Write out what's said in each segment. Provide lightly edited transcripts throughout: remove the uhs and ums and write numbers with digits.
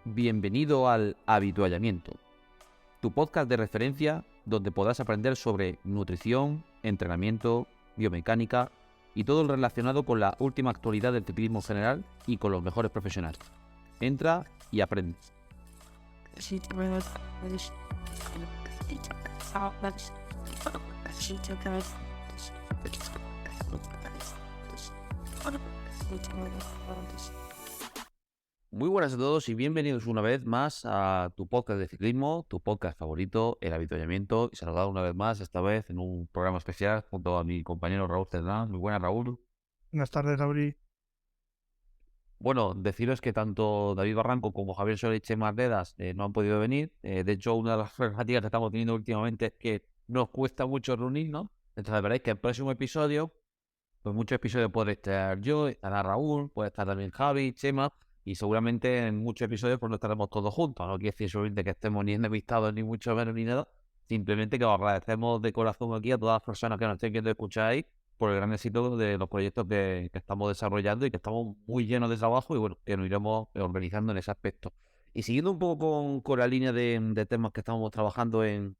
Bienvenido al Habituallamiento, tu podcast de referencia donde podrás aprender sobre nutrición, entrenamiento, biomecánica y todo lo relacionado con la última actualidad del ciclismo general y con los mejores profesionales. Entra y aprende. Muy buenas a todos y bienvenidos una vez más a tu podcast de ciclismo, tu podcast favorito, El Habituallamiento, y saludado una vez más, esta vez en un programa especial junto a mi compañero Raúl Cerdán. Muy buenas, Raúl. Buenas tardes, Lauri. Bueno, deciros que tanto David Barranco como Javier Solé y Chema Ardedas no han podido venir. De hecho, una de las problemáticas que estamos teniendo últimamente es que nos cuesta mucho reunirnos. Entonces veréis que el próximo episodio, pues muchos episodios podré estar yo, estará Raúl, puede estar también Javi, Chema, y seguramente en muchos episodios pues no estaremos todos juntos. No quiere decir solamente que estemos ni enemistados, ni mucho menos, ni nada. Simplemente que os agradecemos de corazón aquí a todas las personas que nos estén viendo y escucháis por el gran éxito de los proyectos que estamos desarrollando y que estamos muy llenos de trabajo y bueno, que nos iremos organizando en ese aspecto. Y siguiendo un poco con la línea de temas que estamos trabajando en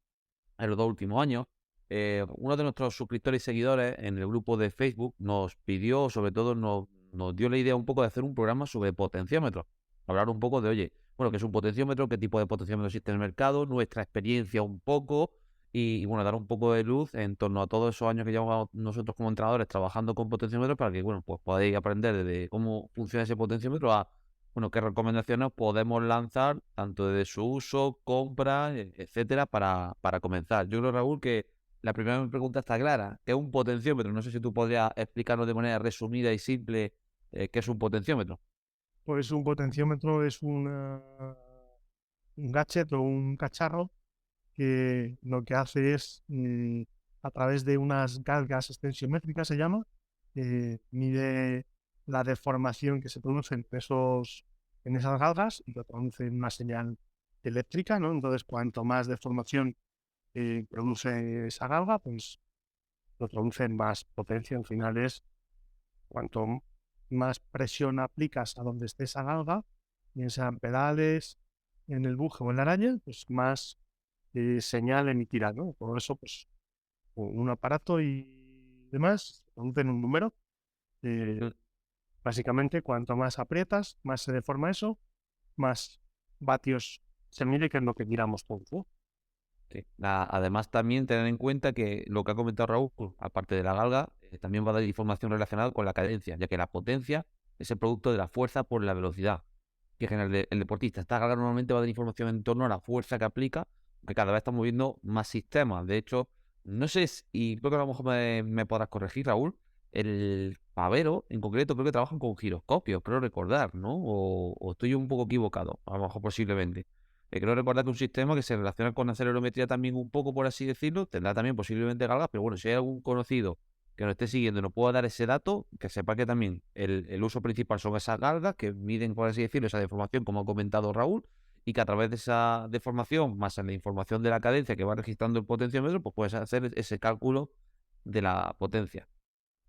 los 2 últimos años, uno de nuestros suscriptores y seguidores en el grupo de Facebook nos pidió, sobre todo nos dio la idea un poco de hacer un programa sobre potenciómetros. Hablar un poco de, oye, bueno, ¿qué es un potenciómetro? ¿Qué tipo de potenciómetro existe en el mercado? Nuestra experiencia un poco y bueno, dar un poco de luz en torno a todos esos años que llevamos nosotros como entrenadores trabajando con potenciómetros para que, bueno, pues podáis aprender de cómo funciona ese potenciómetro a, bueno, qué recomendaciones podemos lanzar, tanto de su uso, compra, etcétera, para comenzar. Yo creo, Raúl, que la primera pregunta está clara. ¿Qué es un potenciómetro? No sé si tú podrías explicarnos de manera resumida y simple qué es un potenciómetro. Pues un potenciómetro es un gadget o un cacharro que lo que hace es, a través de unas galgas extensiométricas, se llama, mide la deformación que se produce en esas galgas y lo traduce en una señal eléctrica, ¿no? Entonces, cuanto más deformación produce esa galga, pues lo traduce en más potencia. Al final es cuanto más presión aplicas a donde esté esa galga, bien sean pedales, en el buje o en la araña, pues más señal emitirá, ¿no? Por eso, pues, un aparato y demás producen un número. Mm. Básicamente, cuanto más aprietas, más se deforma eso, más vatios se mide, que es lo que miramos todos, ¿no? Sí. Además, también tener en cuenta que lo que ha comentado Raúl, pues, aparte de la galga, también va a dar información relacionada con la cadencia, ya que la potencia es el producto de la fuerza por la velocidad que genera el deportista. Esta galga normalmente va a dar información en torno a la fuerza que aplica, que cada vez estamos viendo más sistemas. De hecho, no sé, y creo que a lo mejor me podrás corregir, Raúl, el pavero en concreto creo que trabajan con giroscopios, creo recordar, ¿no? O estoy un poco equivocado, a lo mejor posiblemente. Creo recordar que un sistema que se relaciona con la acelerometría también un poco, por así decirlo, tendrá también posiblemente galgas, pero bueno, si hay algún conocido que nos esté siguiendo y nos pueda dar ese dato, que sepa que también el uso principal son esas galgas que miden, por así decirlo, esa deformación, como ha comentado Raúl, y que a través de esa deformación, más en la información de la cadencia que va registrando el potenciómetro, pues puedes hacer ese cálculo de la potencia.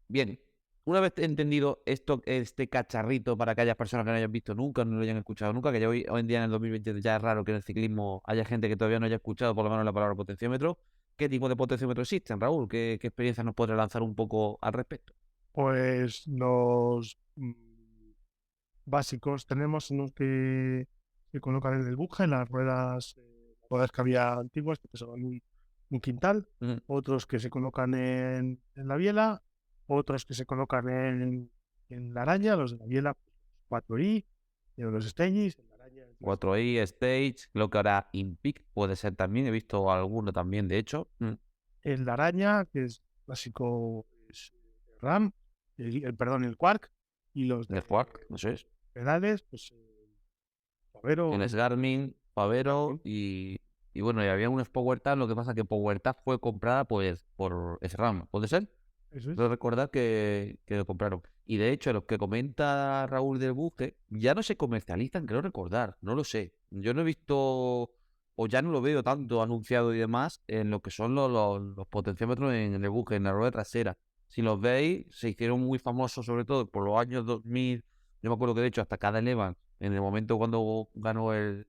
Bien, una vez entendido esto, este cacharrito, para aquellas personas que no hayan visto nunca, no lo hayan escuchado nunca, que ya hoy en día en el 2020 ya es raro que en el ciclismo haya gente que todavía no haya escuchado por lo menos la palabra potenciómetro. ¿Qué tipo de potenciómetro existen, Raúl? ¿Qué experiencias nos podría lanzar un poco al respecto? Pues los básicos tenemos unos que se colocan en el buje, en las ruedas que había antiguas, que pesaban un quintal, Ujú. otros que se colocan en la biela, otros que se colocan en la araña, los de la biela, 4i, los Stagis, en la araña, 4i, Stage, creo que ahora Impic puede ser también, he visto alguno también, de hecho. en la araña, que es básico, es el RAM, perdón, el Quark, y los El de Quark, no sé. pedales, pues Favero, Tienes Garmin, Favero y bueno, y había unos PowerTab, lo que pasa que PowerTab fue comprada pues por SRAM, ¿puede ser? eso es. Creo recordar que lo compraron. Y de hecho, los que comenta Raúl del Buque ya no se comercializan, creo recordar, no lo sé. Yo no he visto, o ya no lo veo tanto anunciado y demás, en lo que son los potenciómetros en el Buque, en la rueda trasera. Si los veis, se hicieron muy famosos, sobre todo por los años 2000. Yo me acuerdo que de hecho hasta cada Elevan En el momento cuando ganó el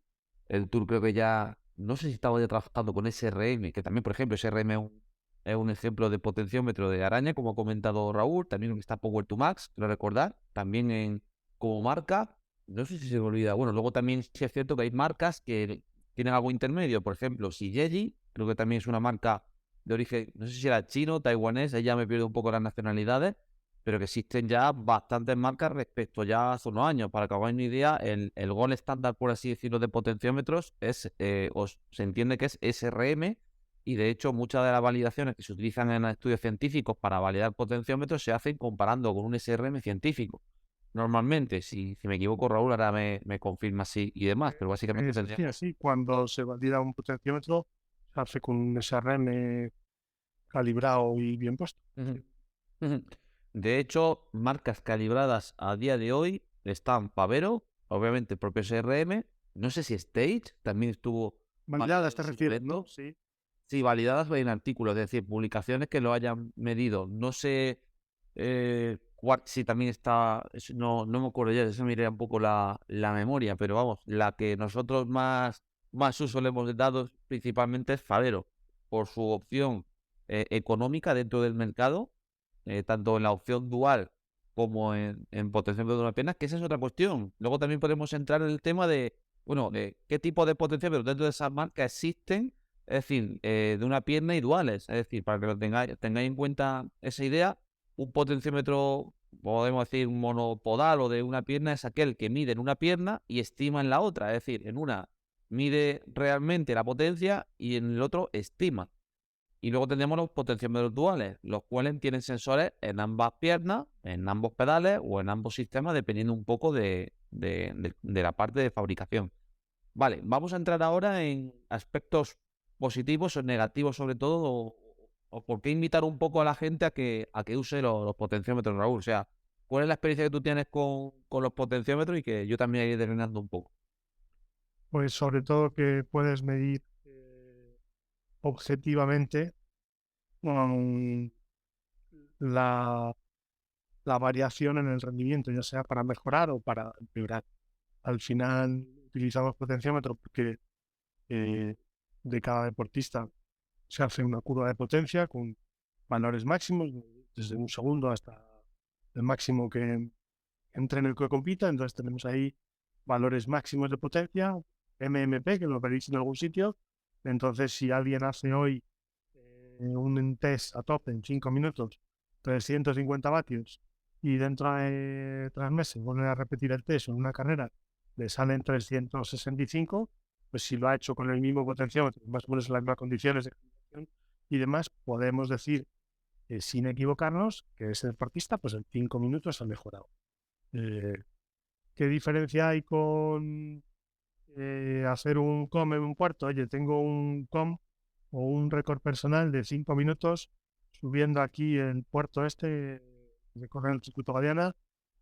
Tour, creo que ya, no sé si estaba ya trabajando con SRM, que también, por ejemplo, SRM es un ejemplo de potenciómetro de araña, como ha comentado Raúl, también está Power to Max, quiero recordar, también como marca, no sé si se me olvida, bueno, luego también sí es cierto que hay marcas que tienen algo intermedio, por ejemplo, Shigeji, creo que también es una marca de origen, no sé si era chino, taiwanés, ahí ya me pierdo un poco las nacionalidades, pero que existen ya bastantes marcas respecto ya hace unos años. Para que hagáis una idea, el gol estándar, por así decirlo, de potenciómetros se entiende que es SRM, y de hecho muchas de las validaciones que se utilizan en estudios científicos para validar potenciómetros se hacen comparando con un SRM científico. Normalmente, si me equivoco, Raúl, ahora me confirma sí y demás, pero básicamente Es así, tendríamos... así. Cuando se valida un potenciómetro, se hace con un SRM calibrado y bien puesto. Ujú, Sí. ujú. De hecho, marcas calibradas a día de hoy están Pavero, obviamente el propio SRM, no sé si Stage también estuvo Validadas validado te en su refieres, ¿no? momento. Sí. Sí, validadas en artículos, es decir, publicaciones que lo hayan medido. No sé si también está, no me acuerdo ya, eso me iría un poco la memoria, pero vamos, la que nosotros más uso le hemos dado principalmente es Favero, por su opción económica dentro del mercado, tanto en la opción dual como en potenciómetro de una pierna, que esa es otra cuestión. Luego también podemos entrar en el tema de, bueno, de qué tipo de potenciómetros dentro de esas marcas existen, es decir, de una pierna y duales. Es decir, para que lo tengáis en cuenta esa idea, un potenciómetro, podemos decir, un monopodal o de una pierna es aquel que mide en una pierna y estima en la otra. Es decir, en una mide realmente la potencia y en el otro estima. Y luego tenemos los potenciómetros duales, los cuales tienen sensores en ambas piernas, en ambos pedales o en ambos sistemas, dependiendo un poco de la parte de fabricación. Vale, vamos a entrar ahora en aspectos positivos o negativos sobre todo, o por qué invitar un poco a la gente a que use los potenciómetros, Raúl. O sea, ¿cuál es la experiencia que tú tienes con los potenciómetros y que yo también iré desgranando un poco? Pues sobre todo que puedes medir objetivamente mm, la, la variación en el rendimiento, ya sea para mejorar o para empeorar. Al final utilizamos potenciómetro porque de cada deportista se hace una curva de potencia con valores máximos, desde un segundo hasta el máximo que entre en el que compita. Entonces tenemos ahí valores máximos de potencia, MMP, que lo veréis en algún sitio. Entonces, si alguien hace hoy un test a tope en 5 minutos, 350 vatios, y dentro de 3 meses vuelve a repetir el test en una carrera, le salen 365, pues si lo ha hecho con el mismo potenciómetro, más o menos en las mismas condiciones de ejecución y demás, podemos decir, sin equivocarnos, que ese deportista, pues en 5 minutos ha mejorado. Eh, ¿Qué diferencia hay con hacer un COM en un puerto? Oye, tengo un COM o un récord personal de 5 minutos subiendo aquí el puerto este, de correr el circuito Guadiana,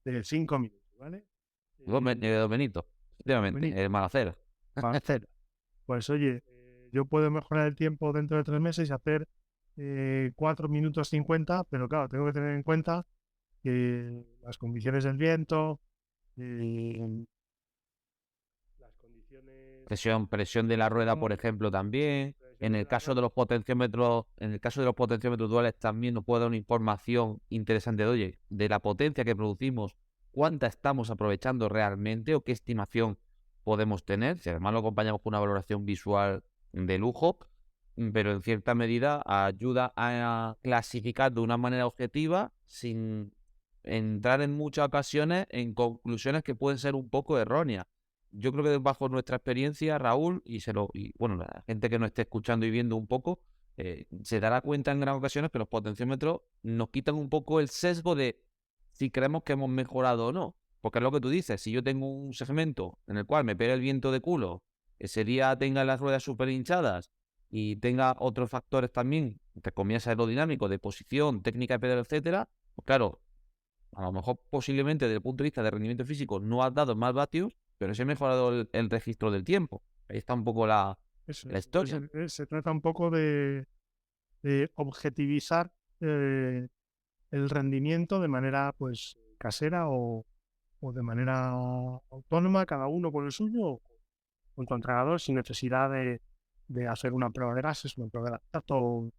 de 5 minutos, ¿vale? Don Benito, efectivamente, Bonito, el Malacera. para hacer. Pues oye, yo puedo mejorar el tiempo dentro de 3 meses y hacer 4 minutos 50, pero claro, tengo que tener en cuenta que las condiciones del viento, eh, las condiciones Presión de la rueda, por como ejemplo, también. presión de la rueda. En el caso de los potenciómetros duales también nos puede dar una información interesante de, oye, de la potencia que producimos, cuánta estamos aprovechando realmente o qué estimación podemos tener. Si además lo acompañamos con una valoración visual de lujo, pero en cierta medida ayuda a clasificar de una manera objetiva sin entrar en muchas ocasiones en conclusiones que pueden ser un poco erróneas. Yo creo que bajo nuestra experiencia, Raúl, y bueno, la gente que nos esté escuchando y viendo un poco, se dará cuenta en gran ocasiones que los potenciómetros nos quitan un poco el sesgo de si creemos que hemos mejorado o no. Porque es lo que tú dices, si yo tengo un segmento en el cual me pega el viento de culo, ese día tenga las ruedas súper hinchadas y tenga otros factores también, entre comillas aerodinámicos, de posición, técnica de pedal, etcétera, pues claro, a lo mejor posiblemente desde el punto de vista de rendimiento físico no has dado más vatios, pero sí ha mejorado el registro del tiempo. Ahí está un poco Eso la es. historia. Entonces, se trata un poco de objetivizar el rendimiento de manera pues casera o o de manera autónoma, cada uno con el suyo, o con tu entrenador, sin necesidad de hacer una prueba de gases, una prueba de lactato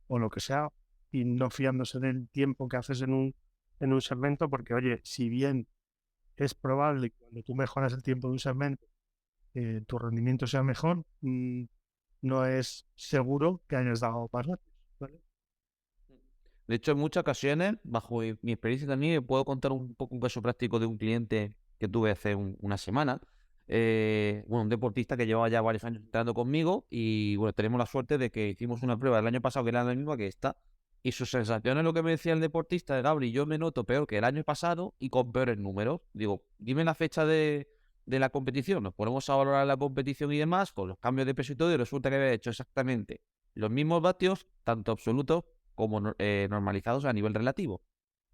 o lo que sea, y no fiándose del tiempo que haces en un segmento, porque, oye, si bien es probable que cuando tú mejoras el tiempo de un segmento, tu rendimiento sea mejor, no es seguro que hayas dado más rápido, ¿vale? De hecho, en muchas ocasiones, bajo mi experiencia también, puedo contar un poco un caso práctico de un cliente que tuve hace una semana. Bueno, un deportista que llevaba ya varios años entrenando conmigo y bueno, tenemos la suerte de que hicimos una prueba el año pasado que era la misma que esta. Y sus sensaciones, lo que me decía el deportista de Gabri, yo me noto peor que el año pasado y con peores números. Digo, dime la fecha de la competición. Nos ponemos a valorar la competición y demás, con los cambios de peso y todo, y resulta que había hecho exactamente los mismos vatios, tanto absolutos como normalizados a nivel relativo.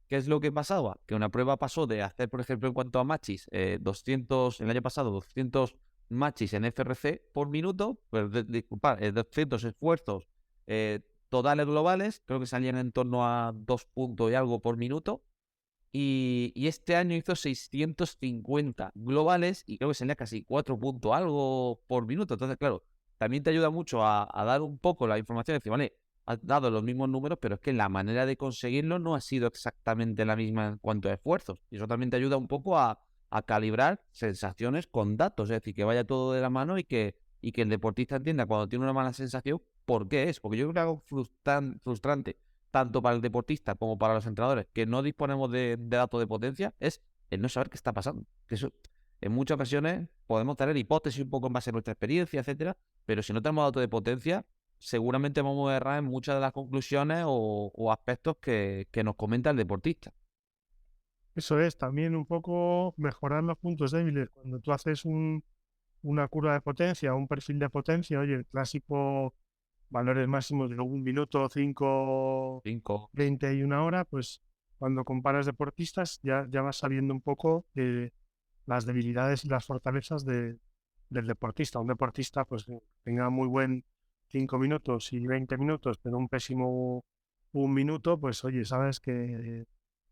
¿Qué es lo que pasaba? Que una prueba pasó de hacer, por ejemplo, en cuanto a machis, 200, el año pasado, 200 machis en FRC por minuto, pues, disculpad, 200 esfuerzos totales globales, creo que salían en torno a 2 puntos y algo por minuto, y este año hizo 650 globales y creo que salía casi 4 puntos algo por minuto. Entonces, claro, también te ayuda mucho a dar un poco la información, decir, vale, has dado los mismos números, pero es que la manera de conseguirlo no ha sido exactamente la misma en cuanto a esfuerzos. Y eso también te ayuda un poco a calibrar sensaciones con datos, es decir, que vaya todo de la mano y que el deportista entienda cuando tiene una mala sensación por qué es. Porque yo creo que algo frustrante tanto para el deportista como para los entrenadores, que no disponemos de datos de potencia, es el no saber qué está pasando. Que eso, en muchas ocasiones podemos tener hipótesis un poco en base a nuestra experiencia, etcétera, pero si no tenemos datos de potencia, seguramente vamos a errar en muchas de las conclusiones o aspectos que nos comenta el deportista. Eso es, también un poco mejorar los puntos débiles. Cuando tú haces una curva de potencia, un perfil de potencia, oye, el clásico valores máximos de 1 minuto, 5, 5. 20 y 1 hora, pues cuando comparas deportistas ya vas sabiendo un poco las debilidades y las fortalezas del deportista. Un deportista pues tenga muy buen 5 minutos y 20 minutos, pero un pésimo 1 minuto, pues oye, sabes que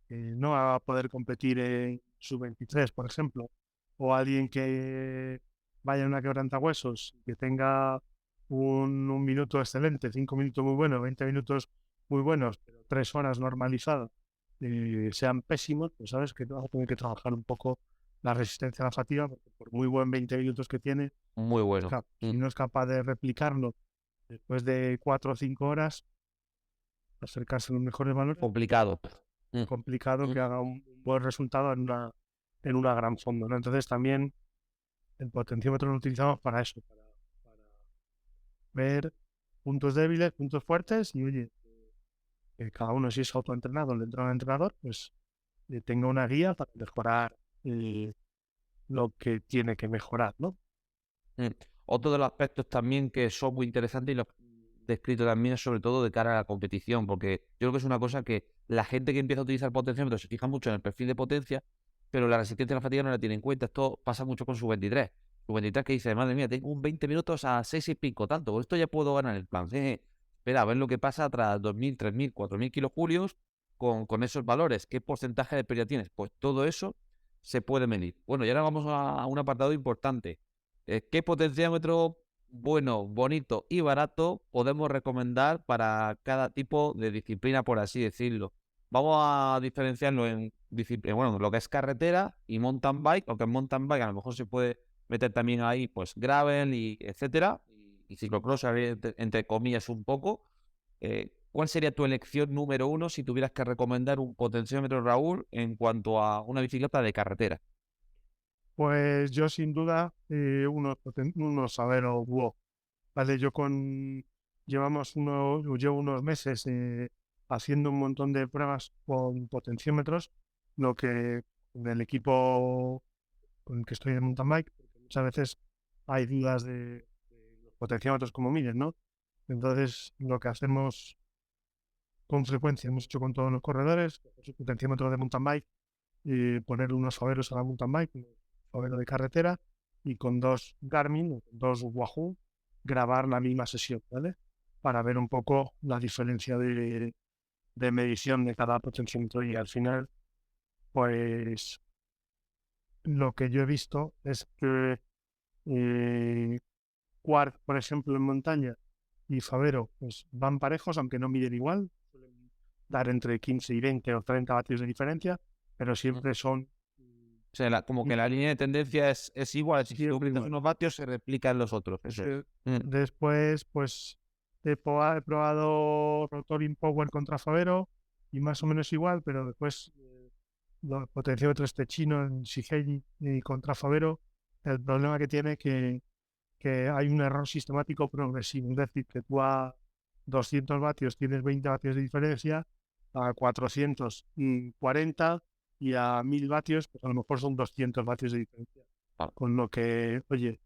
no va a poder competir en sub-23, por ejemplo, o alguien que vaya a una quebrantahuesos, que tenga un minuto excelente, 5 minutos muy buenos, 20 minutos muy buenos, pero 3 horas normalizadas, sean pésimos, pues sabes que vas a tener que trabajar un poco la resistencia a la fatiga, porque por muy buen 20 minutos que tiene, Muy bueno. si no es capaz de replicarlo después de 4 o 5 horas, acercarse a los mejores valores, Complicado. Mm. complicado Mm. que haga un buen resultado en una gran fondo, ¿no? Entonces también el potenciómetro lo utilizamos para eso, para ver puntos débiles, puntos fuertes y oye, que cada uno si es autoentrenado dentro del entrenador, pues tenga una guía para mejorar lo que tiene que mejorar, ¿no? Mm. Otro de los aspectos también que son muy interesantes y los descrito también es sobre todo de cara a la competición, porque yo creo que es una cosa que la gente que empieza a utilizar potenciómetro se fija mucho en el perfil de potencia, pero la resistencia a la fatiga no la tiene en cuenta. Esto pasa mucho con su 23. Su 23 que dice, madre mía, tengo un 20 minutos a 6 y pico, tanto, esto ya puedo ganar el plan. Espera, a ver lo que pasa tras 2.000, 3.000, 4.000 kilojulios con esos valores. ¿Qué porcentaje de pérdida tienes? Pues todo eso se puede medir. Bueno, y ahora vamos a un apartado importante. ¿Qué potenciómetro bueno, bonito y barato podemos recomendar para cada tipo de disciplina, por así decirlo? Vamos a diferenciarlo en bueno, lo que es carretera y mountain bike, aunque en mountain bike a lo mejor se puede meter también ahí pues gravel y etcétera, y ciclocross entre comillas un poco. ¿Cuál sería tu elección número uno si tuvieras que recomendar un potenciómetro, Raúl, en cuanto a una bicicleta de carretera? Pues yo sin duda unos Avero Duo, ¿vale? Llevo unos meses haciendo un montón de pruebas con potenciómetros, lo que en el equipo con el que estoy en mountain bike, porque muchas veces hay dudas de los potenciómetros como miden, ¿no? Entonces, lo que hacemos con frecuencia, hemos hecho con todos los corredores, el potenciómetro de mountain bike, poner unos faveros a la mountain bike, un favero de carretera, y con 2 Garmin, 2 Wahoo, grabar la misma sesión, ¿vale? Para ver un poco la diferencia de medición de cada potenciómetro y al final, pues lo que yo he visto es que eh, Quark, por ejemplo, en montaña y Favero pues van parejos, aunque no miden igual, suelen dar entre 15 y 20 o 30 vatios de diferencia, pero siempre son O sea, como que la línea de tendencia es igual. Si tú siempre aumentas igual. unos vatios, se replica en los otros. Eso es. Después, pues he probado Rotoring Power contra Favero y más o menos igual, pero después los potenciómetros este chino en Shigeji y contra Favero, el problema que tiene es que hay un error sistemático progresivo, es decir, que tú a 200 vatios tienes 20 vatios de diferencia, a 440 y a 1000 vatios, pues a lo mejor son 200 vatios de diferencia. Vale. Con lo que, oye,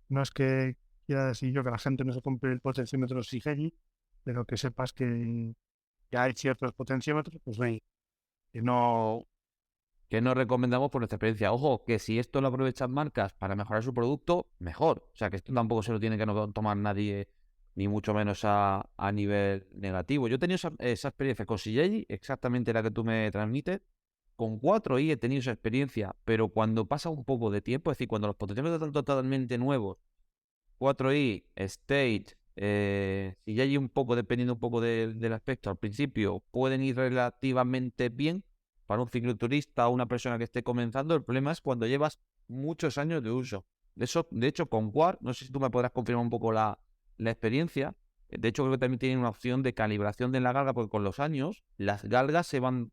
no es que quiera decir yo que la gente no se compre el potenciómetro Shigeji, pero que sepas que hay ciertos potenciómetros, pues ven, que no. Que nos recomendamos por nuestra experiencia. Ojo, que si esto lo aprovechan marcas para mejorar su producto, mejor. O sea, que esto tampoco se lo tiene que no tomar nadie, ni mucho menos a nivel negativo. Yo he tenido esa experiencia con CJ, exactamente la que tú me transmites. Con 4i he tenido esa experiencia, pero cuando pasa un poco de tiempo, es decir, cuando los potenciómetros están totalmente nuevos, 4i, Stage, CJ un poco, dependiendo un poco del aspecto, al principio pueden ir relativamente bien para un cicloturista o una persona que esté comenzando. El problema es cuando llevas muchos años de uso. De hecho, con Quark, no sé si tú me podrás confirmar un poco la experiencia. De hecho, creo que también tienen una opción de calibración de la galga, porque con los años las galgas se van,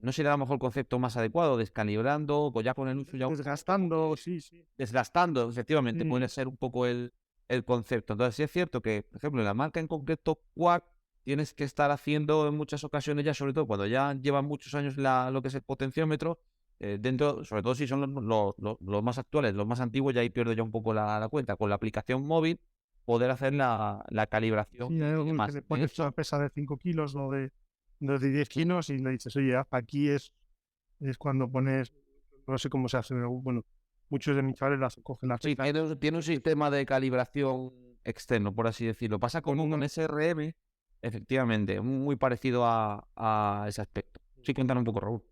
no sería a lo mejor el concepto más adecuado, descalibrando, o ya con el uso ya Desgastando, sí, sí. desgastando, efectivamente, Mm. puede ser un poco el concepto. Entonces, sí es cierto que, por ejemplo, en la marca en concreto, Quark, tienes que estar haciendo en muchas ocasiones ya, sobre todo cuando ya llevan muchos años lo que es el potenciómetro, dentro, sobre todo si son los más actuales, los más antiguos, ya ahí pierdo ya un poco la cuenta. Con la aplicación móvil, poder hacer la calibración Sí, hay y algún que demás. le pones una pesa de 5 kilos o de 10 kilos y le dices, oye, aquí es cuando pones, no sé cómo se hace, pero bueno, muchos de mis chavales cogen la Sí, pesa. tiene un sistema de calibración externo, por así decirlo. Pasa Con como con una, SRM, efectivamente, muy parecido a ese aspecto. Sí, cuéntanos un poco, Raúl.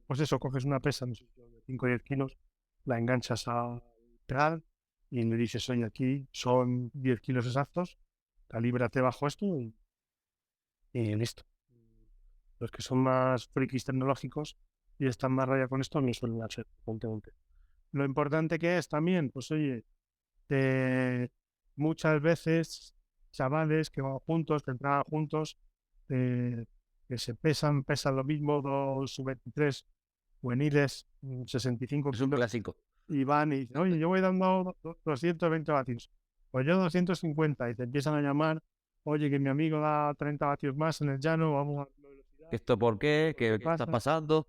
pues eso, coges una pesa, no sé, de 5 o 10 kilos, la enganchas al pedal y le dices, oye, aquí son 10 kilos exactos, calíbrate bajo esto y listo. Los que son más frikis tecnológicos y están más raya con esto, no suelen hacer, frecuentemente. Lo importante que es también, pues oye, muchas veces chavales que van juntos, que entrenan juntos, que se pesan lo mismo, dos sub-23 juveniles, 65 Es un kilos, clásico. y van y dicen, oye, yo voy dando 220 vatios, pues yo 250, y te empiezan a llamar, oye, que mi amigo da 30 vatios más en el llano, vamos a la velocidad, ¿Esto por qué? ¿qué ¿Qué está pasa? pasando?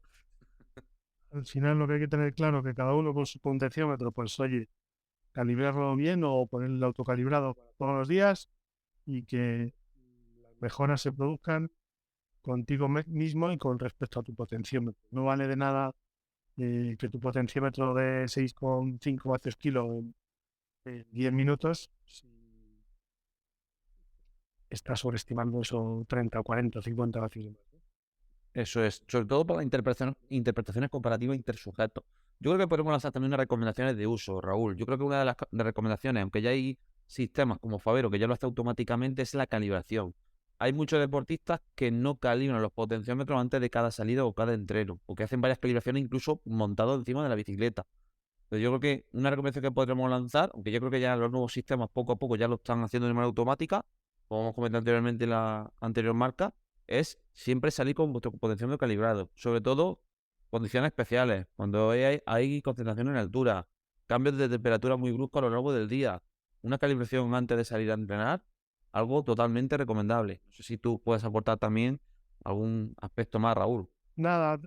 Al final lo que hay que tener claro es que cada uno con su potenciómetro, pues oye, calibrarlo bien o poner el autocalibrado para todos los días y que las mejoras se produzcan contigo mismo y con respecto a tu potenciómetro. No vale de nada que tu potenciómetro de 6,5 vatios kilo en 10 minutos si estás sobreestimando eso 30 o 40 o 50 vatios de más. Eso es, sobre todo para la interpretaciones comparativas intersujetos. Yo creo que podemos lanzar también unas recomendaciones de uso, Raúl. Yo creo que una de las recomendaciones, aunque ya hay sistemas como Favero que ya lo hace automáticamente, es la calibración. Hay muchos deportistas que no calibran los potenciómetros antes de cada salida o cada entreno, o que hacen varias calibraciones incluso montado encima de la bicicleta. Pero yo creo que una recomendación que podremos lanzar, aunque yo creo que ya los nuevos sistemas poco a poco ya lo están haciendo de manera automática, como hemos comentado anteriormente en la anterior marca, es siempre salir con vuestro potenciómetro calibrado. Sobre todo condiciones especiales, cuando hay concentración en altura, cambios de temperatura muy bruscos a lo largo del día. Una calibración antes de salir a entrenar, algo totalmente recomendable. No sé si tú puedes aportar también algún aspecto más, Raúl. Nada,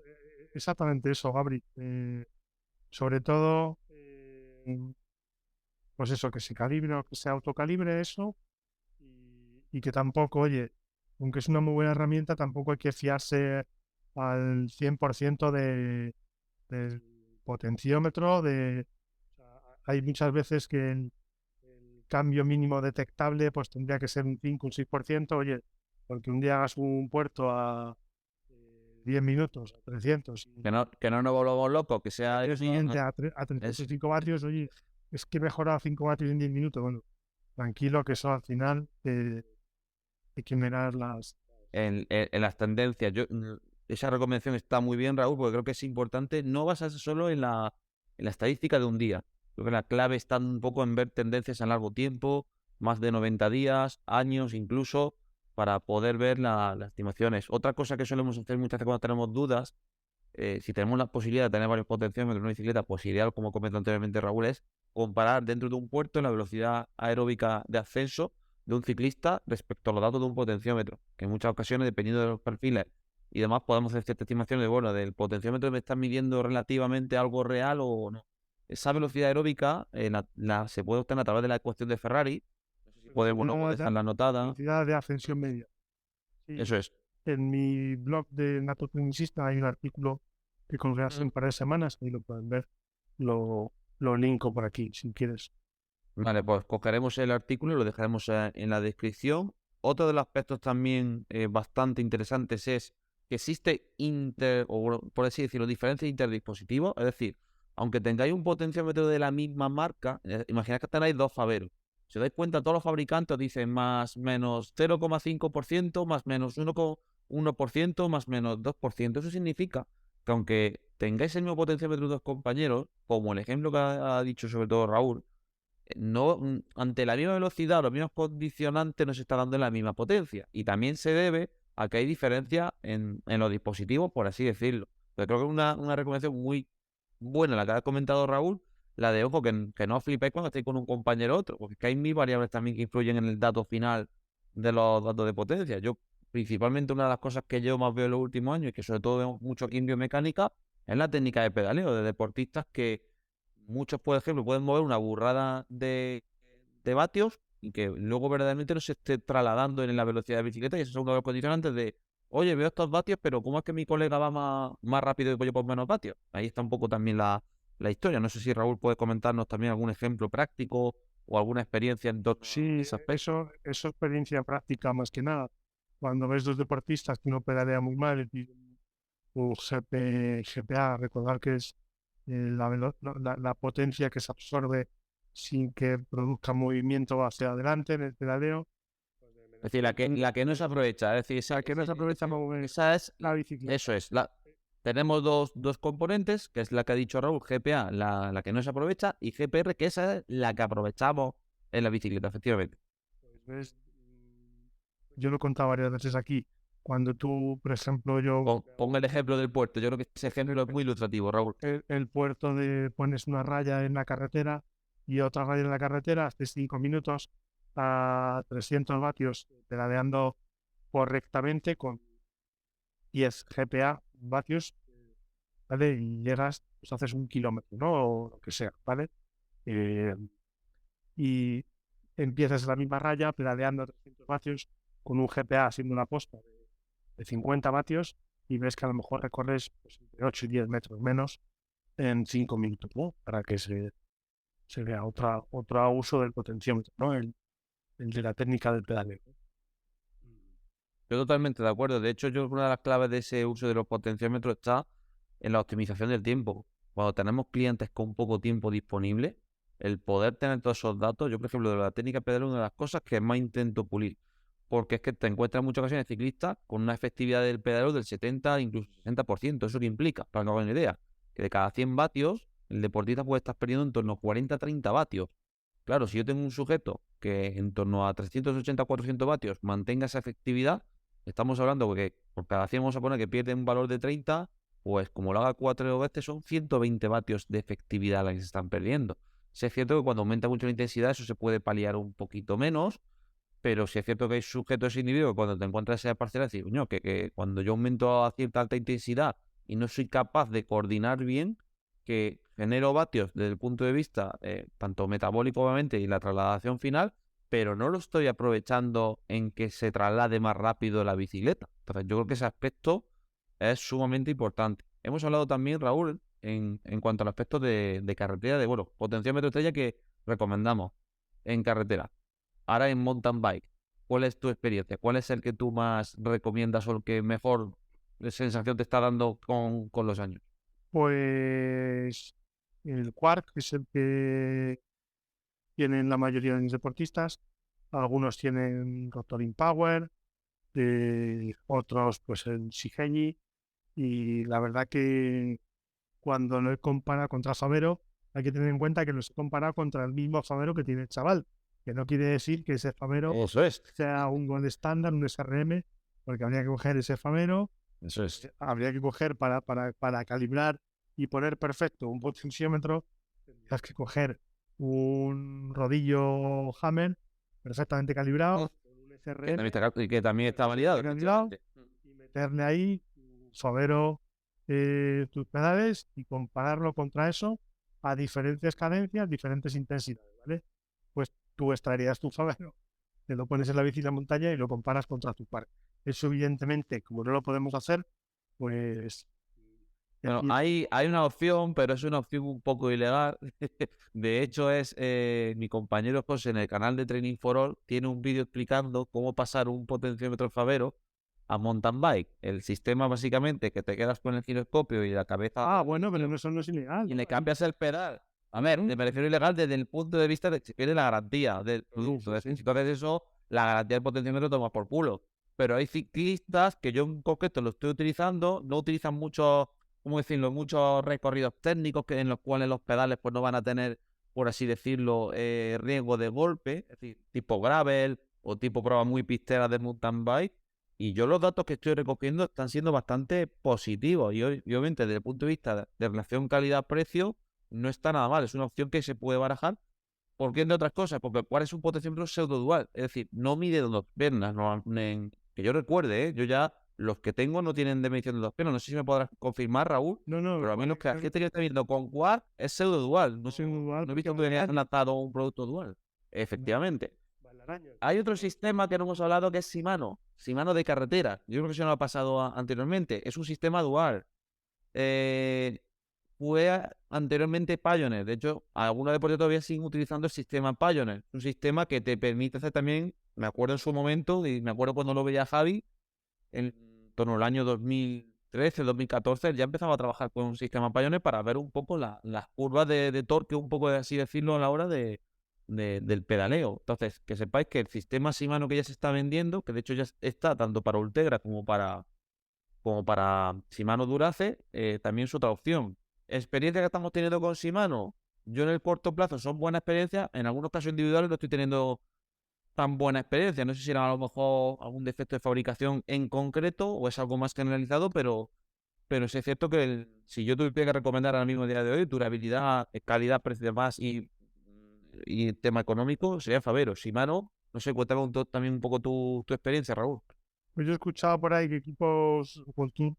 exactamente eso, Gabri. Sobre todo, pues eso, que se calibre o que se autocalibre eso y que tampoco, oye, aunque es una muy buena herramienta, tampoco hay que fiarse al 100% del potenciómetro. O sea, hay muchas veces que el cambio mínimo detectable pues tendría que ser un 5 un 6%, oye, porque un día hagas un puerto a 10 minutos a 300 y Que no nos volvamos locos, que sea al día eso, siguiente a es 305 vatios, oye, es que he mejorado 5 vatios en 10 minutos. Bueno, tranquilo que eso al final hay que mirar las... en las tendencias. Esa recomendación está muy bien, Raúl, porque creo que es importante no basarse solo en la estadística de un día. Creo que la clave está un poco en ver tendencias a largo tiempo, más de 90 días, años incluso, para poder ver las estimaciones. Otra cosa que solemos hacer muchas veces cuando tenemos dudas, si tenemos la posibilidad de tener varios potenciómetros en una bicicleta, pues ideal, como comentó anteriormente Raúl, es comparar dentro de un puerto la velocidad aeróbica de ascenso de un ciclista respecto a los datos de un potenciómetro, que en muchas ocasiones, dependiendo de los perfiles y demás, podemos hacer cierta estimación de, bueno, del potenciómetro me está midiendo relativamente algo real o no. Esa velocidad aeróbica se puede obtener a través de la ecuación de Ferrari. No sé si puede, bueno, puede dejarla anotada. Velocidad de ascensión media. Sí. Eso es. En mi blog de Natotecnicista hay un artículo que colgué hace un par de semanas, ahí lo pueden ver, lo linko por aquí, si quieres. Vale, pues cogeremos el artículo y lo dejaremos en la descripción. Otro de los aspectos también bastante interesantes es que existe o bueno, por así decirlo, diferencia interdispositivos. Es decir, aunque tengáis un potenciómetro de la misma marca, imaginad que tenéis dos faveros. Si os dais cuenta, todos los fabricantes dicen más menos 0,5%, más menos 1,1%, más menos 2%. Eso significa que aunque tengáis el mismo potenciómetro de dos compañeros, como el ejemplo que ha dicho sobre todo Raúl, no, ante la misma velocidad, los mismos condicionantes nos está dando la misma potencia. Y también se debe a que hay diferencia en los dispositivos, por así decirlo. Pero creo que es una recomendación muy buena la que ha comentado Raúl, la de, ojo, que no os flipéis cuando estéis con un compañero u otro, porque es que hay mil variables también que influyen en el dato final de los datos de potencia. Yo, principalmente, una de las cosas que yo más veo en los últimos años y que sobre todo vemos mucho aquí en biomecánica es la técnica de pedaleo de deportistas que muchos, por ejemplo, pueden mover una burrada de vatios y que luego verdaderamente no se esté trasladando en la velocidad de bicicleta. Y eso es uno de los condicionantes de, oye, veo estos vatios, pero ¿cómo es que mi colega va más rápido y yo por menos vatios? Ahí está un poco también la historia. No sé si Raúl puede comentarnos también algún ejemplo práctico o algua experiencia en torno Sí, a ese aspecto. eso experiencia práctica más que nada. Cuando ves dos deportistas que uno pedalea muy mal y un GPA, recordar que es la potencia que se absorbe sin que produzca movimiento hacia adelante en el pedaleo. Es decir, la que no se aprovecha. Es decir, La que no se aprovecha para mover esa es, la bicicleta. eso es. Tenemos dos componentes, que es la que ha dicho Raúl, GPA, la que no se aprovecha, y GPR, que esa es la que aprovechamos en la bicicleta, efectivamente. Pues ves, yo lo he contado varias veces aquí. Cuando tú, por ejemplo, Pongo el ejemplo del puerto. Yo creo que ese ejemplo es muy ilustrativo, Raúl. el puerto pones una raya en la carretera y otra raya en la carretera, haces 5 minutos a 300 vatios pedaleando correctamente con 10 GPA vatios, ¿vale? Y llegas, pues haces 1 kilómetro, ¿no? O lo que sea, ¿vale? Eh, y empiezas en la misma raya pedaleando a 300 vatios con un GPA haciendo una posta de 50 vatios y ves que a lo mejor recorres pues, entre 8 y 10 metros menos en 5 minutos, ¿no? Para que se vea otro uso del potenciómetro, ¿no? El de la técnica del pedaleo. Yo totalmente de acuerdo. De hecho, una de las claves de ese uso de los potenciómetros está en la optimización del tiempo. Cuando tenemos clientes con poco tiempo disponible, el poder tener todos esos datos, yo por ejemplo, de la técnica pedal es una de las cosas que más intento pulir. Porque es que te encuentras en muchas ocasiones ciclistas con una efectividad del pedaleo del 70, incluso 60%. ¿Eso que implica? Para que hagan una idea, que de cada 100 vatios, el deportista puede estar perdiendo en torno a 40-30 vatios. Claro, si yo tengo un sujeto que en torno a 380-400 vatios mantenga esa efectividad, estamos hablando que por cada 100 vamos a poner que pierde un valor de 30, pues como lo haga 4 veces son 120 vatios de efectividad la que se están perdiendo. Sí es cierto que cuando aumenta mucho la intensidad eso se puede paliar un poquito menos, pero sí es cierto que hay sujetos individuos que cuando te encuentras esa parcela, decir, coño, que cuando yo aumento a cierta alta intensidad y no soy capaz de coordinar bien, que genero vatios desde el punto de vista tanto metabólico obviamente y la trasladación final, pero no lo estoy aprovechando en que se traslade más rápido la bicicleta. Entonces yo creo que ese aspecto es sumamente importante. Hemos hablado también, Raúl, en cuanto al aspecto de carretera, de bueno, potenciómetro estrella que recomendamos en carretera. Ahora en mountain bike, ¿cuál es tu experiencia? ¿Cuál es el que tú más recomiendas o el que mejor sensación te está dando con los años? Pues el Quark es el que tienen la mayoría de mis deportistas. Algunos tienen Rotoring Power, otros pues el Shigeji. Y la verdad que cuando lo he comparado contra Favero, hay que tener en cuenta que lo he comparado contra el mismo Favero que tiene el chaval. Que no quiere decir que ese Favero Eso es, sea un gol estándar, un SRM, porque habría que coger ese Favero, eso es. habría que coger para calibrar y poner perfecto un potenciómetro, tendrías que coger un rodillo Hammer perfectamente calibrado, con un SRM Que también está validado, calibrado, efectivamente. y meterle ahí tu Favero, tus pedales y compararlo contra eso a diferentes cadencias, diferentes intensidades, ¿vale? Pues tú extraerías tu Favero, te lo pones en la bici de la montaña y lo comparas contra tu par. Eso evidentemente, como no lo podemos hacer, pues Bueno, hay una opción, pero es una opción un poco ilegal. De hecho, mi compañero José en el canal de Training for All tiene un vídeo explicando cómo pasar un potenciómetro Favero a mountain bike. El sistema básicamente que te quedas con el giroscopio y la cabeza bueno, pero eso no es ilegal, y ¿no? le cambias el pedal. A ver, me refiero ilegal desde el punto de vista de que pierde la garantía del producto. Entonces eso, la garantía del potenciómetro toma por culo. Pero hay ciclistas que yo en concreto lo estoy utilizando, no utilizan mucho, ¿cómo decirlo? Muchos recorridos técnicos en los cuales los pedales pues no van a tener, por así decirlo, riesgo de golpe, es decir, tipo gravel o tipo pruebas muy pisteras de mountain bike. Y yo los datos que estoy recogiendo están siendo bastante positivos. Y obviamente desde el punto de vista de relación calidad-precio no está nada mal. Es una opción que se puede barajar. ¿Por qué, entre otras cosas? Porque ¿cuál es un potenciómetro pseudo-dual? Es decir, no mide dos piernas. Que yo recuerde, ¿eh? Yo ya los que tengo no tienen de medición de dos piernas. No sé si me podrás confirmar, Raúl. No, Pero a mí los que la gente que está viendo con Quad es pseudo-dual. No, es igual no he porque visto que hayan lanzado un producto dual. Efectivamente. Valaraño. Hay otro sistema que no hemos hablado que es Shimano. Shimano de carretera. Yo creo que eso no ha pasado anteriormente. Es un sistema dual. Fue anteriormente Pioneer. De hecho, algunos deportes todavía siguen utilizando el sistema Pioneer. Un sistema que te permite hacer también, me acuerdo en su momento, y me acuerdo cuando lo veía Javi, en torno al año 2013, 2014, él ya empezaba a trabajar con un sistema Pioneer para ver un poco las curvas de torque, un poco de así decirlo, a la hora del pedaleo. Entonces, que sepáis que el sistema Shimano que ya se está vendiendo, que de hecho ya está tanto para Ultegra como para Shimano Durace, también es otra opción. Experiencia que estamos teniendo con Shimano, yo en el corto plazo son buenas experiencias, en algunos casos individuales no estoy teniendo tan buena experiencia. No sé si era a lo mejor algún defecto de fabricación en concreto o es algo más generalizado, pero sí es cierto que si yo tuviera que recomendar ahora mismo a día de hoy, durabilidad, calidad, precio más y tema económico, sería Favero. Shimano, no sé, cuéntame también un poco tu experiencia, Raúl. Pues yo he escuchado por ahí que equipos World Tour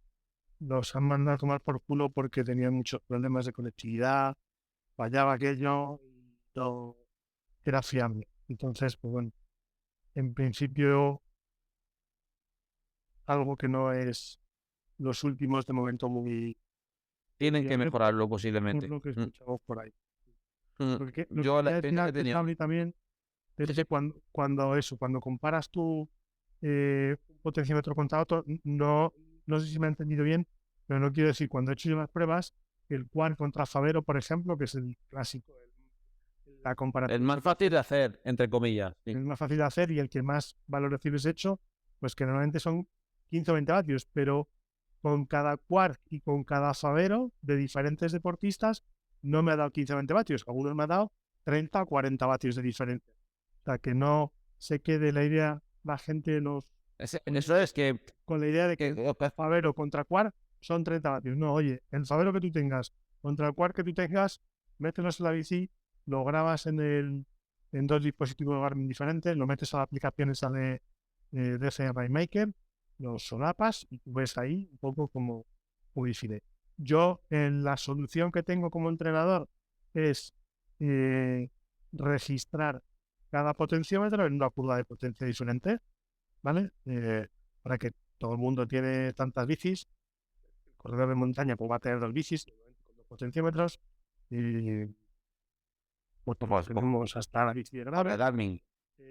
los han mandado a tomar por culo porque tenían muchos problemas de conectividad, fallaba aquello y no era fiable. Entonces, pues bueno, en principio algo que no es los últimos de momento muy Tienen que fiable mejorarlo por posiblemente. lo que escuchamos por ahí. Lo que Yo la quería decir experiencia que he antes, tenido. Fabri, también es Sí, que sí. cuando comparas tu un potenciómetro contra otro, no sé si me he entendido bien, pero no quiero decir, cuando he hecho yo las pruebas, el Quad contra Favero, por ejemplo, que es el clásico, la Es comparativa más fácil de hacer, entre comillas. Sí. es más fácil de hacer y el que más valoraciones he hecho, pues que normalmente son 15 o 20 vatios, pero con cada Quad y con cada Favero de diferentes deportistas, no me ha dado 15 o 20 vatios, algunos me ha dado 30 o 40 vatios de diferencia. O sea, que no se quede la idea, la gente Eso es con la idea de que que Favero contra Quad son 30 vatios. No, oye, el Favero que tú tengas contra el Quad que tú tengas, mételos en la bici, lo grabas en dos dispositivos Garmin diferentes, lo metes a la aplicación esa de DC Maker, lo solapas y tú ves ahí un poco como decide. Yo, en la solución que tengo como entrenador es registrar cada potenciómetro en una curva de potencia diferente, ¿vale? Para que todo el mundo tiene tantas bicis, el corredor de montaña pues va a tener dos bicis con dos potenciómetros y pues tenemos hasta la bici de grave, Garmin.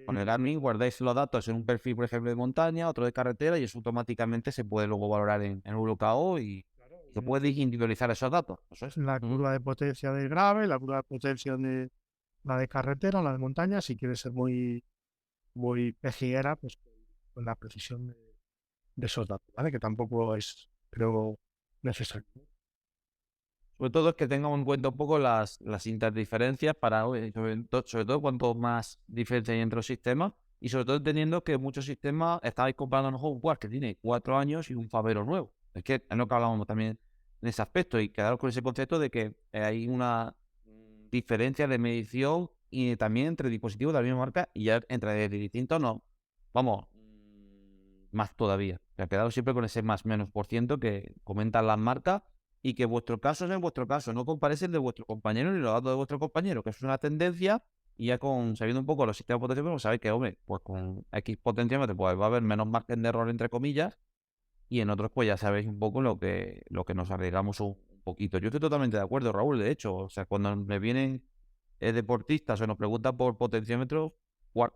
Con el Garmin guardáis los datos en un perfil, por ejemplo, de montaña, otro de carretera, y eso automáticamente se puede luego valorar en VKO y se puede individualizar esos datos. Eso es. la curva de potencia del grave, la curva de potencia de la de carretera, la de montaña, si quieres ser muy pejiguera, pues con la precisión de esos datos, ¿vale? Que tampoco es, creo, necesario. Sobre todo es que tengamos en cuenta un poco las interdiferencias para, sobre todo cuanto más diferencia hay entre los sistemas y sobre todo entendiendo que muchos sistemas estáis comprando a lo mejor un Quartz que tiene 4 años y un Favero nuevo. Es que es lo que hablábamos también en ese aspecto y quedaros con ese concepto de que hay una diferencia de medición y también entre dispositivos de la misma marca y ya entre distintos no. Vamos, más todavía. Se ha quedado siempre con ese más menos por ciento que comentan las marcas y que vuestro caso es en vuestro caso, no comparéis el de vuestro compañero ni los datos de vuestro compañero, que es una tendencia y ya con sabiendo un poco los sistemas de potencia, pues sabéis que, hombre, pues con X potenciómetro pues va a haber menos margen de error entre comillas y en otros pues ya sabéis un poco lo que nos arriesgamos un poquito. Yo estoy totalmente de acuerdo, Raúl, de hecho, o sea, cuando me vienen deportistas o nos preguntan por potenciómetros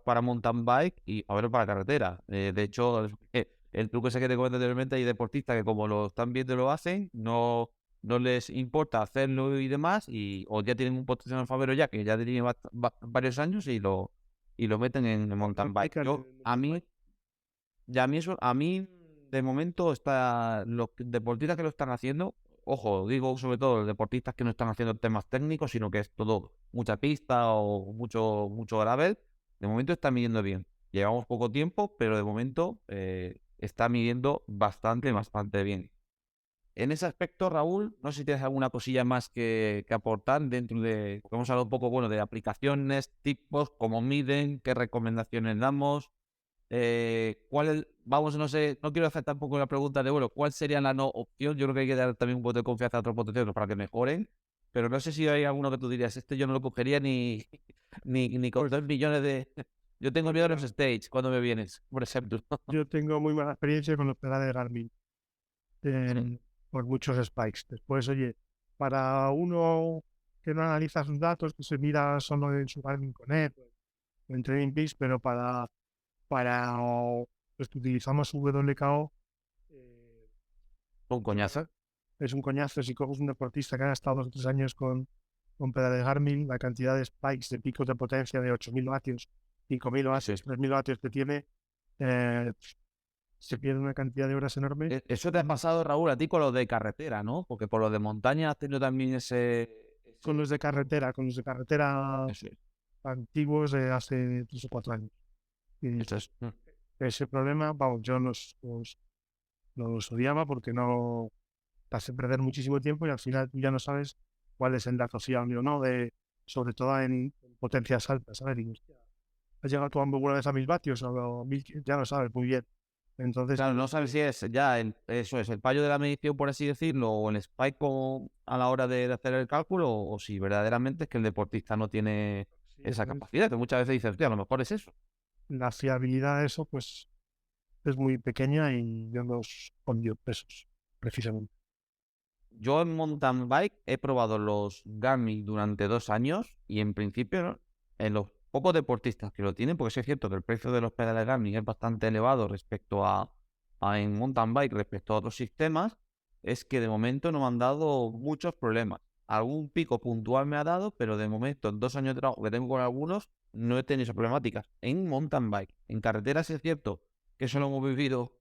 para mountain bike y a ver para carretera. De hecho, el truco ese que te comenté anteriormente, hay deportistas que como lo están viendo y lo hacen, no les importa hacerlo y demás, o ya tienen un potenciómetro Favero ya, que ya tiene varios años y lo meten en mountain bike. A mí, de momento, los deportistas que lo están haciendo, ojo, digo sobre todo los deportistas que no están haciendo temas técnicos, sino que es todo mucha pista o mucho gravel, de momento está midiendo bien. Llevamos poco tiempo, pero de momento está midiendo bastante bien. En ese aspecto, Raúl, no sé si tienes alguna cosilla más que aportar dentro de, porque hemos hablado un poco, bueno, de aplicaciones, tipos, cómo miden, qué recomendaciones damos. Vamos, no sé, no quiero hacer tampoco la pregunta de, bueno, ¿cuál sería la no opción? Yo creo que hay que dar también un poco de confianza a otros potenciómetros para que mejoren, pero no sé si hay alguno que tú dirías, este yo no lo cogería ni, ni con 2 millones de... Yo tengo miedo a los stage cuando me vienes, por ejemplo. Yo tengo muy mala experiencia con los pedales de Garmin, por muchos spikes. Después, oye, para uno que no analiza sus datos, que se mira solo en su Garmin Connect o en Training Peaks, pero para los que utilizamos WKO, Un coñazo. es un coñazo. Si coges un deportista que ha estado 2 o 3 años con pedales Garmin, la cantidad de spikes, de picos de potencia de 8.000 vatios, 5.000 vatios, 3.000 vatios que tiene, se pierde una cantidad de horas enorme. Eso te ha pasado, Raúl, a ti con los de carretera, ¿no? Porque por los de montaña has tenido también Con los de carretera Eso es. antiguos de hace 3 o 4 años. Y Eso es. ese problema, vamos, yo los odiaba porque no te hace perder muchísimo tiempo y al final tú ya no sabes cuál es el dato fiable o no, sobre todo en potencias altas. ¿Sabes? Y, hostia, has llegado tú alguna vez a 1.000 vatios o 1.000, ya lo sabes muy bien. Entonces, Claro, no sabes si es ya eso es el fallo de la medición, por así decirlo, o el spike a la hora de hacer el cálculo, o si verdaderamente es que el deportista no tiene sí, esa capacidad, que muchas veces dices, hostia, a lo mejor es eso. la fiabilidad de eso, pues, es muy pequeña y yo los odio pesos, precisamente. Yo en mountain bike he probado los Garmin durante 2 años y en principio, ¿no? En los pocos deportistas que lo tienen, porque sí es cierto que el precio de los pedales Garmin es bastante elevado respecto a en mountain bike, respecto a otros sistemas, es que de momento no me han dado muchos problemas. Algún pico puntual me ha dado, pero de momento en 2 años de trabajo que tengo con algunos, no he tenido esas problemáticas. En mountain bike, en carretera sí es cierto que eso lo hemos vivido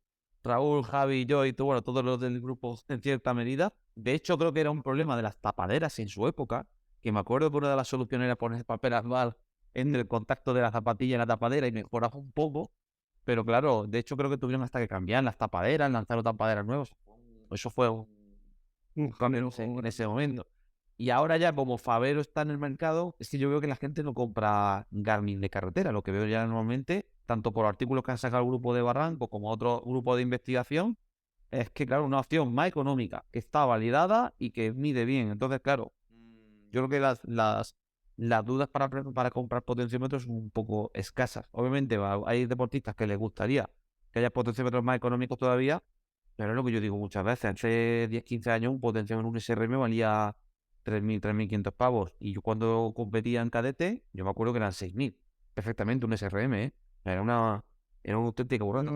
Raúl, Javi, yo y tú, bueno, todos los del grupo en cierta medida. De hecho, creo que era un problema de las tapaderas en su época, que me acuerdo que una de las soluciones era poner papel asmal en el contacto de la zapatilla y la tapadera y mejoraba un poco. Pero claro, de hecho creo que tuvieron hasta que cambiar las tapaderas, lanzaron tapaderas nuevas. Eso fue un cambio en ese momento. Y ahora ya como Favero está en el mercado, es que yo veo que la gente no compra Garmin de carretera. Lo que veo ya normalmente, tanto por artículos que han sacado el grupo de Barranco como otro grupo de investigación, es que, claro, una opción más económica, que está validada y que mide bien. Entonces, claro, yo creo que las dudas para comprar potenciómetros son un poco escasas. Obviamente hay deportistas que les gustaría que haya potenciómetros más económicos todavía, pero es lo que yo digo muchas veces. Hace 10, 15 años un potenciómetro en un SRM valía 3.000, 3.500 pavos. Y yo cuando competía en cadete, yo me acuerdo que eran 6.000. perfectamente un SRM, ¿eh? Era una auténtica burrada.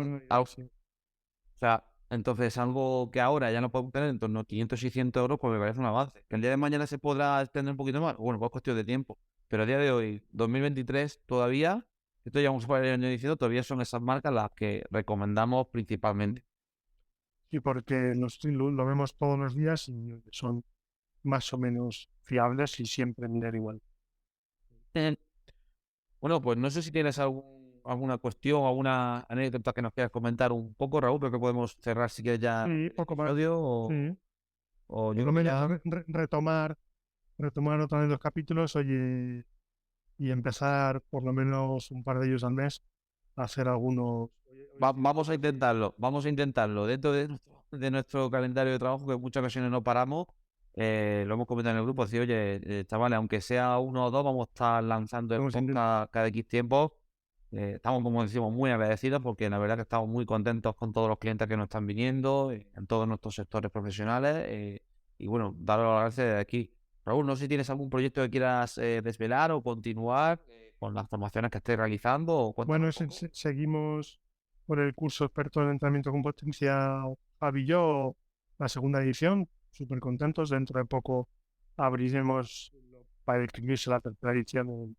Sí. O sea, entonces algo que ahora ya no podemos tener en torno a 500 y 100 euros, pues me parece un avance. Que el día de mañana se podrá extender un poquito más, bueno, pues es cuestión de tiempo. Pero a día de hoy, 2023, todavía, esto ya vamos a ir año diciendo, todavía son esas marcas las que recomendamos principalmente. Y porque lo vemos todos los días y son más o menos fiables y siempre mirar igual. Bueno, pues no sé si tienes alguna cuestión, alguna anécdota que nos quieras comentar un poco, Raúl, pero que podemos cerrar si quieres ya Sí, el poco más. episodio Sí. o yo Por lo creo que menos ya... retomar otra vez los capítulos, oye, y empezar por lo menos un par de ellos al mes a hacer algunos. Vamos a intentarlo dentro de nuestro calendario de trabajo, que en muchas ocasiones no paramos. Lo hemos comentado en el grupo, decir, oye, chavales, aunque sea uno o dos, vamos a estar lanzando el Vamos a intentar. podcast cada X tiempo. Estamos, como decimos, muy agradecidos porque la verdad que estamos muy contentos con todos los clientes que nos están viniendo en todos nuestros sectores profesionales. Y bueno, daros las gracias desde aquí. Raúl, no sé si tienes algún proyecto que quieras desvelar o continuar con las formaciones que estés realizando o cuéntanos Bueno, un poco. seguimos por el curso experto en entrenamiento con potencia Javi y yo, la segunda edición. Súper contentos. Dentro de poco abriremos para inscribirse la tercera edición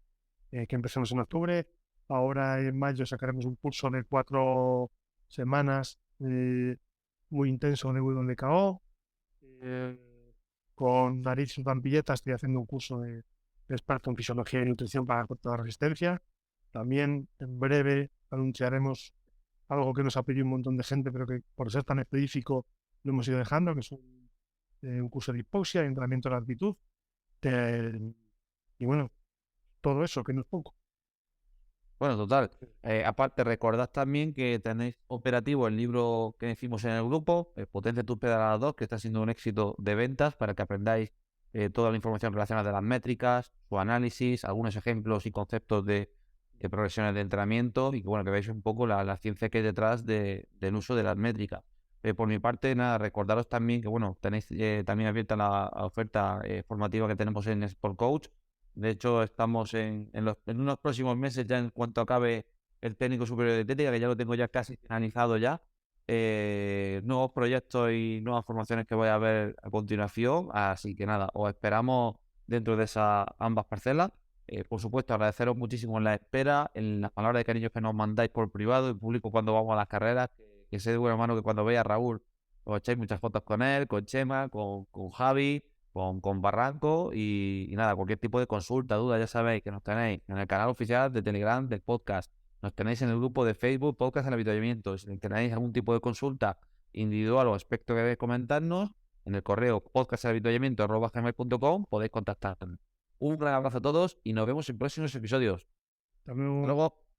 que empecemos en octubre. Ahora en mayo sacaremos un curso de 4 semanas muy intenso de WKO. Eh, con Nariz Zampilleta estoy haciendo un curso de experto en fisiología y nutrición para cortar la resistencia. También en breve anunciaremos algo que nos ha pedido un montón de gente, pero que por ser tan específico lo hemos ido dejando, que es un curso de hipoxia y entrenamiento de la actitud. Y bueno, todo eso, que no es poco. Bueno, total. Aparte, recordad también que tenéis operativo el libro que hicimos en el grupo, Potencia tus pedaladas 2, que está siendo un éxito de ventas para que aprendáis toda la información relacionada de las métricas, su análisis, algunos ejemplos y conceptos de progresiones de entrenamiento y que, bueno, que veáis un poco la ciencia que hay detrás del uso de las métricas. Por mi parte, nada, recordaros también que, bueno, tenéis también abierta la oferta formativa que tenemos en Sport Coach. De hecho, estamos en unos próximos meses, ya en cuanto acabe el técnico superior de dietética, que ya lo tengo ya casi finalizado ya. Nuevos proyectos y nuevas formaciones que voy a ver a continuación. Así que nada, os esperamos dentro de esas ambas parcelas. Por supuesto, agradeceros muchísimo en la espera, en las palabras de cariño que nos mandáis por privado y público cuando vamos a las carreras. Que sé de buena mano que cuando veáis a Raúl os echáis muchas fotos con él, con Chema, con Javi, con Barranco y nada, cualquier tipo de consulta, duda, ya sabéis que nos tenéis en el canal oficial de Telegram del podcast, nos tenéis en el grupo de Facebook Podcast en Avituallamiento. Si tenéis algún tipo de consulta individual o aspecto que queréis comentarnos, en el correo podcastabituallamiento@gmail.com podéis contactarnos. Un gran abrazo a todos y nos vemos en próximos episodios. Hasta Hasta luego. luego.